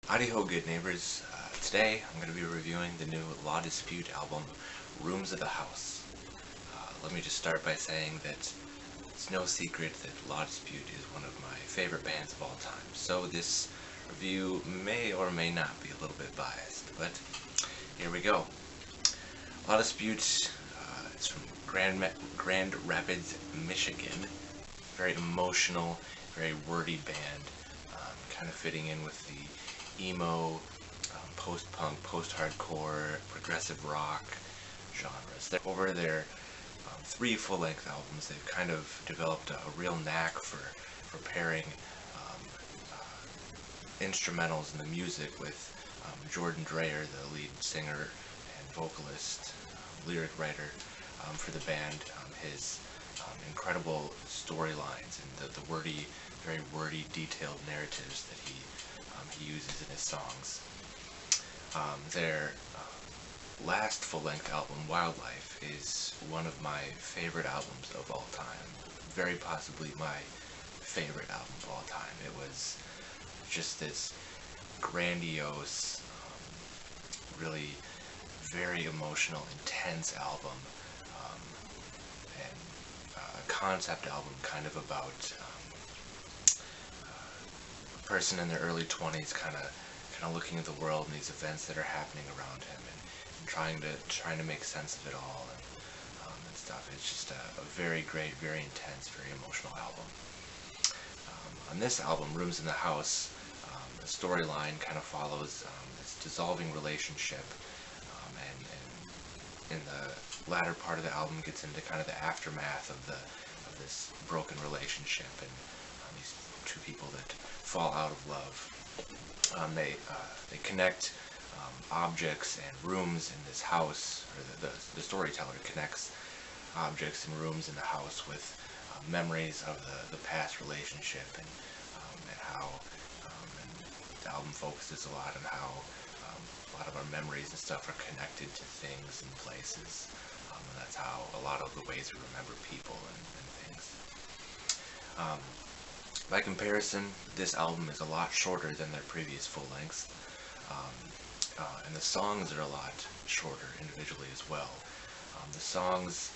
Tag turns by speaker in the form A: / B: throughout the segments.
A: Howdy ho, good neighbors. Today I'm going to be reviewing the new La Dispute album, Rooms of the House. Let me just start by saying that it's no secret that La Dispute is one of my favorite bands of all time, so this review may or may not be a little bit biased, but here we go. La Dispute is from Grand Rapids, Michigan. Very emotional, very wordy band, kind of fitting in with the emo, post-punk, post-hardcore, progressive rock genres. Over their three full-length albums, they've kind of developed a real knack for pairing instrumentals in the music with Jordan Dreyer, the lead singer and vocalist, lyric writer for the band. His incredible storylines and the wordy, very wordy, detailed narratives that he uses in his songs. Their last full-length album, Wildlife, is one of my favorite albums of all time. Very possibly my favorite album of all time. It was just this grandiose, really very emotional, intense album, and a concept album kind of about a person in their early 20s kind of looking at the world and these events that are happening around him and trying to make sense of it all and stuff. It's just a very great, very intense, very emotional album. On this album, Rooms in the House, the storyline kind of follows this dissolving relationship, and in the latter part of the album gets into kind of the aftermath of this broken relationship and these two people that fall out of love. They connect objects and rooms in this house, or the storyteller connects objects and rooms in the house with memories of the past relationship, and how and the album focuses a lot on how a lot of our memories and stuff are connected to things and places, and that's how a lot of the ways we remember people and things. By comparison, this album is a lot shorter than their previous full lengths, and the songs are a lot shorter individually as well. The songs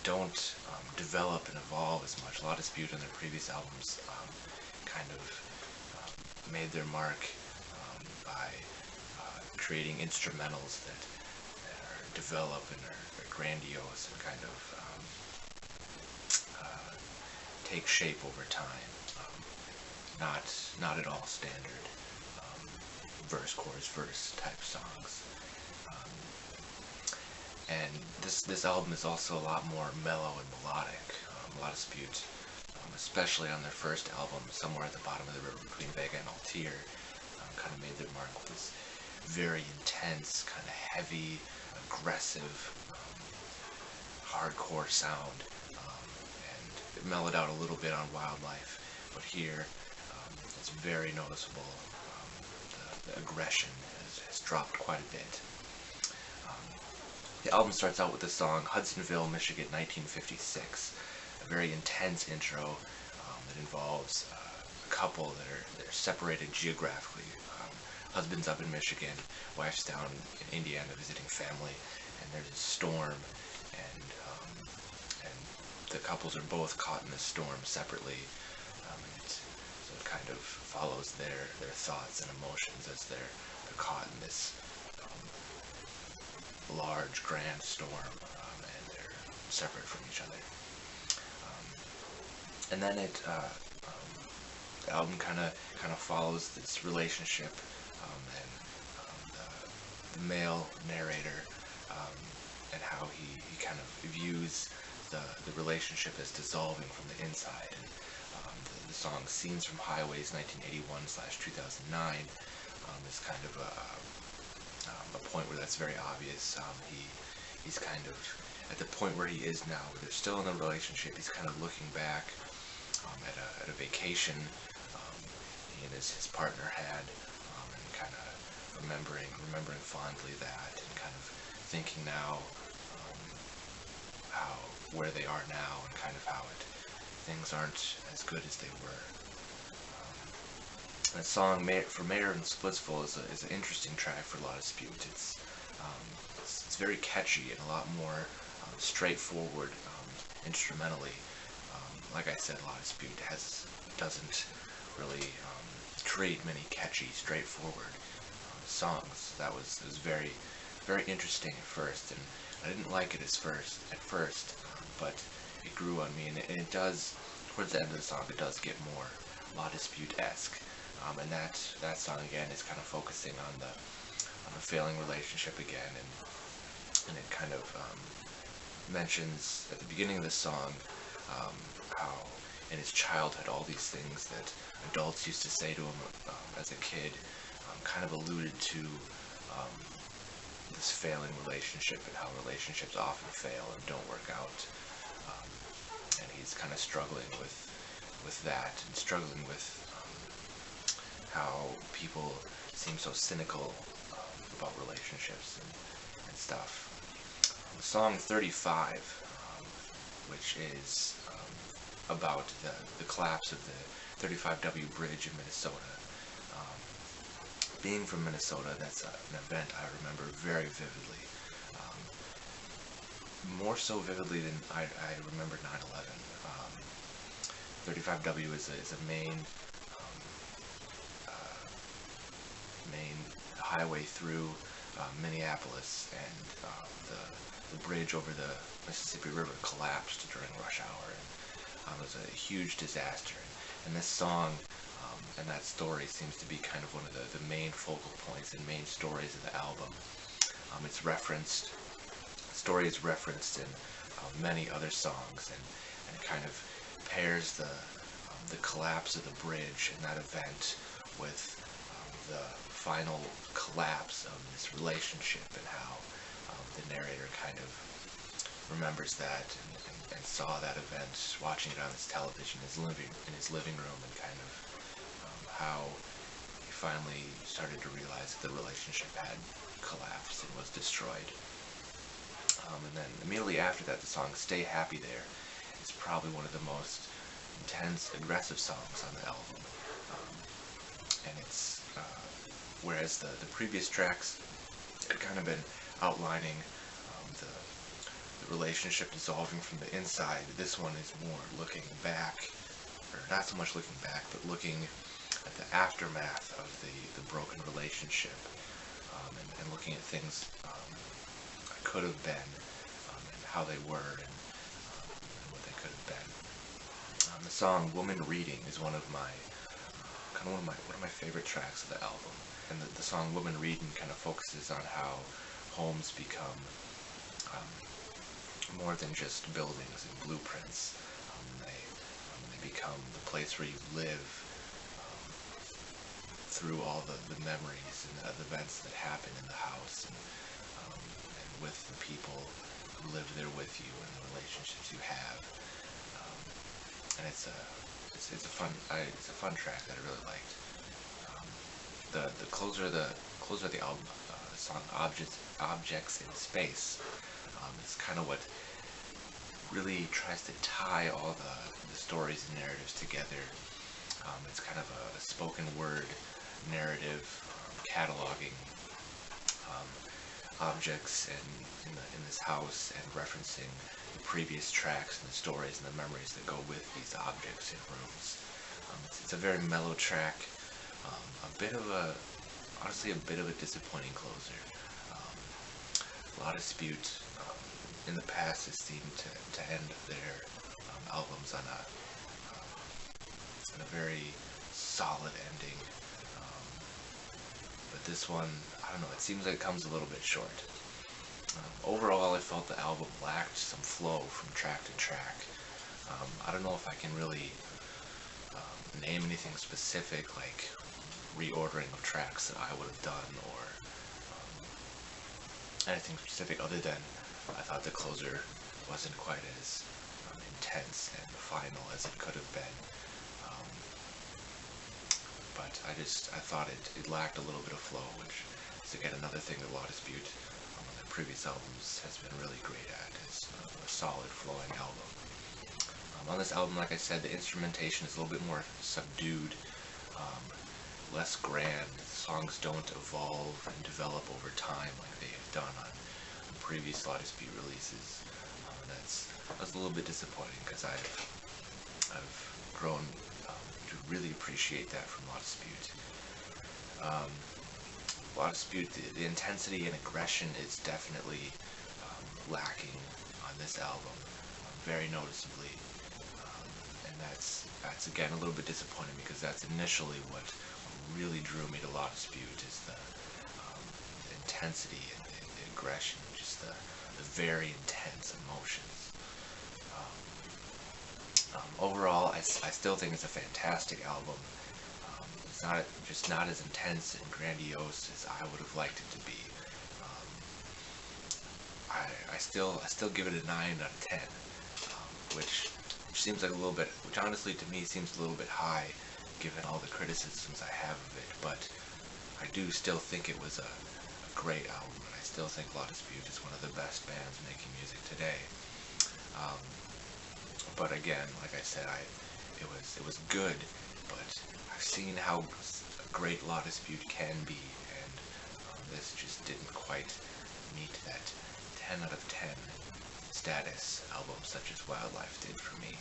A: don't develop and evolve as much. La Dispute on their previous albums kind of made their mark by creating instrumentals that are developed and are grandiose and kind of take shape over time. Not at all standard verse, chorus, verse type songs. And this album is also a lot more mellow and melodic. La Dispute, especially on their first album, Somewhere at the Bottom of the River Between Vega and Altir, kind of made their mark with this very intense, kind of heavy, aggressive, hardcore sound. And it mellowed out a little bit on Wildlife, but here it's very noticeable. The aggression has dropped quite a bit. The album starts out with the song Hudsonville, Michigan, 1956, a very intense intro that involves a couple they're separated geographically. Husband's up in Michigan, wife's down in Indiana visiting family, and there's a storm, and the couples are both caught in the storm separately, so it kind of follows their thoughts and emotions as they're caught in this large, grand storm, and they're separate from each other. And then the album kind of follows this relationship, and the male narrator, and how he kind of views the relationship as dissolving from the inside. And the song Scenes from Highways 1981/2009 is kind of a point where that's very obvious. He's kind of at the point where he is now, where they're still in a relationship. He's kind of looking back at a vacation he and his partner had, and kind of remembering fondly that, and kind of thinking now where they are now, and kind of how things aren't as good as they were. The song for Mayor and Splitsville is an interesting track for La Dispute. It's very catchy and a lot more straightforward instrumentally. Like I said, La Dispute doesn't really create many catchy, straightforward songs. It was very interesting at first, and I didn't like it at first, but it grew on me, and it does, towards the end of the song, it does get more La Dispute-esque, and that song again is kind of focusing on the failing relationship again, and it kind of mentions at the beginning of the song how in his childhood all these things that adults used to say to him as a kid kind of alluded to this failing relationship and how relationships often fail and don't work out. And he's kind of struggling with that and struggling with how people seem so cynical about relationships and stuff. The song 35, which is about the collapse of the 35W bridge in Minnesota. Being from Minnesota, that's an event I remember very vividly. More so vividly than I remember 9/11. 35W is a main highway through Minneapolis, and the bridge over the Mississippi River collapsed during rush hour, and it was a huge disaster. And this song and that story seems to be kind of one of the main focal points and main stories of the album. The story is referenced in many other songs, and it kind of pairs the collapse of the bridge and that event with the final collapse of this relationship, and how the narrator kind of remembers that and saw that event, watching it on his television in his living room, and kind of how he finally started to realize that the relationship had collapsed and was destroyed. And then immediately after that, the song Stay Happy There is probably one of the most intense, aggressive songs on the album. And it's, whereas the previous tracks had kind of been outlining the relationship dissolving from the inside, this one is more looking back, or not so much looking back, but looking at the aftermath of the broken relationship, and looking at things that could have been, and how they were, and what they could have been. The song "Woman Reading" is one of my favorite tracks of the album, and the song "Woman Reading" kind of focuses on how homes become more than just buildings and blueprints. They become the place where you live through all the memories and the events that happen in the house, and with the people who live there with you and the relationships you have. And it's a fun track that I really liked. The closer of the album, the song Objects in Space, is kind of what really tries to tie all the stories and narratives together. It's kind of a spoken word narrative, cataloging objects in this house, and referencing the previous tracks and the stories and the memories that go with these objects in rooms. It's a very mellow track, honestly a bit of a disappointing closer. La Dispute in the past has seemed to end their albums on a very solid ending, but this one, I don't know, it seems like it comes a little bit short. Overall, I felt the album lacked some flow from track to track. I don't know if I can really name anything specific, like reordering of tracks that I would have done, or anything specific other than I thought the closer wasn't quite as intense and final as it could have been. But I thought it lacked a little bit of flow, which is again another thing that La Dispute on their previous albums has been really great at, is a solid flowing album. On this album, like I said, the instrumentation is a little bit more subdued, less grand. The songs don't evolve and develop over time like they have done on previous La Dispute releases. That's a little bit disappointing because I've grown to really appreciate that from La Dispute. La Dispute, the intensity and aggression is definitely lacking on this album, very noticeably. And that's again a little bit disappointing because that's initially what really drew me to La Dispute is the intensity and the aggression, just the very intense emotions. Overall, I still think it's a fantastic album. It's not as intense and grandiose as I would have liked it to be. I still give it a 9 out of 10, which seems like a little bit, which honestly to me seems a little bit high given all the criticisms I have of it, but I do still think it was a great album, and I still think La Dispute is one of the best bands making music today. But again, like I said, it was good, but I've seen how great La Dispute can be, and this just didn't quite meet that 10 out of 10 status albums such as Wildlife did for me.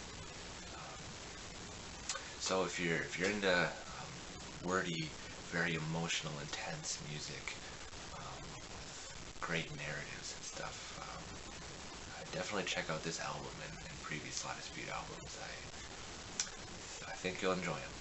A: So if you're into wordy, very emotional, intense music with great narratives and stuff, definitely check out this album and previous La Dispute albums. I think you'll enjoy them.